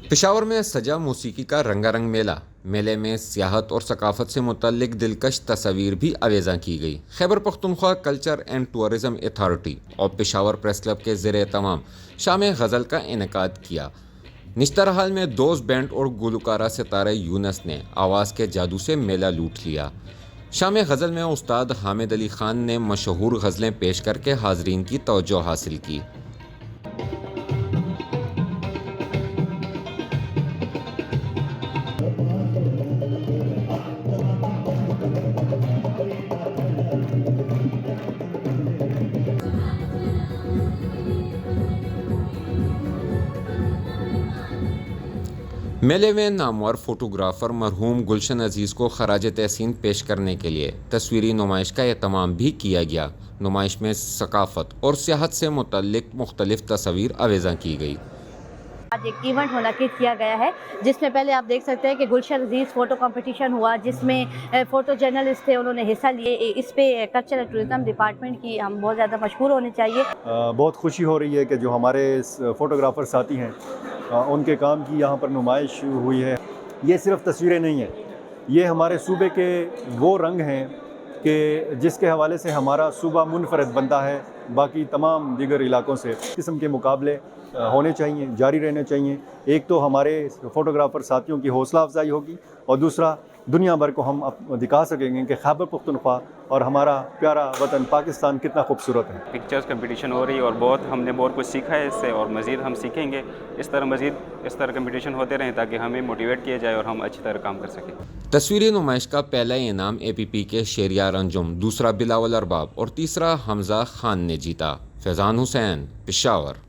پشاور میں سجا موسیقی کا رنگا رنگ میلے میں سیاحت اور ثقافت سے متعلق دلکش تصاویر بھی آویزاں کی گئی۔ Khyber Pakhtunkhwa culture and tourism authority اور پشاور پریس کلب کے زیر اہتمام شام غزل کا انعقاد کیا۔ نشتر حال میں دوست بینڈ اور گلوکارہ ستارہ یونس نے آواز کے جادو سے میلہ لوٹ لیا۔ شام غزل میں استاد حامد علی خان نے مشہور غزلیں پیش کر کے حاضرین کی توجہ حاصل کی۔ میلے میں نامور فوٹوگرافر مرحوم گلشن عزیز کو خراج تحسین پیش کرنے کے لیے تصویری نمائش کا اہتمام بھی کیا گیا۔ نمائش میں ثقافت اور سیاحت سے متعلق مختلف تصاویر آویزاں کی گئی۔ آج ایک ایونٹ منعقد کیا گیا ہے جس میں پہلے آپ دیکھ سکتے ہیں کہ گلشن عزیز فوٹو کمپٹیشن ہوا، جس میں فوٹو جرنلسٹ تھے، انہوں نے حصہ لیے۔ اس پہ کلچر اینڈ ٹورزم ڈپارٹمنٹ کی ہم بہت زیادہ مشکور ہونے چاہیے۔ بہت خوشی ہو رہی ہے کہ جو ہمارے فوٹوگرافر ساتھی ہیں ان کے کام کی یہاں پر نمائش ہوئی ہے۔ یہ صرف تصویریں نہیں ہیں، یہ ہمارے صوبے کے وہ رنگ ہیں کہ جس کے حوالے سے ہمارا صوبہ منفرد بنتا ہے باقی تمام دیگر علاقوں سے۔ اس قسم کے مقابلے ہونے چاہیے، جاری رہنے چاہیے۔ ایک تو ہمارے فوٹوگرافر ساتھیوں کی حوصلہ افزائی ہوگی اور دوسرا دنیا بھر کو ہم دکھا سکیں گے کہ خیبر پختونخوا اور ہمارا پیارا وطن پاکستان کتنا خوبصورت ہے۔ پکچرز کمپٹیشن ہو رہی ہے اور ہم نے بہت کچھ سیکھا ہے اس سے، اور مزید ہم سیکھیں گے۔ اس طرح کمپٹیشن ہوتے رہیں تاکہ ہمیں موٹیویٹ کیا جائے اور ہم اچھی طرح کام کر سکیں۔ تصویری نمائش کا پہلا انعام APP کے شہریار انجم، دوسرا بلاول ارباب اور تیسرا حمزہ خان نے جیتا۔ فیضان حسین، پشاور۔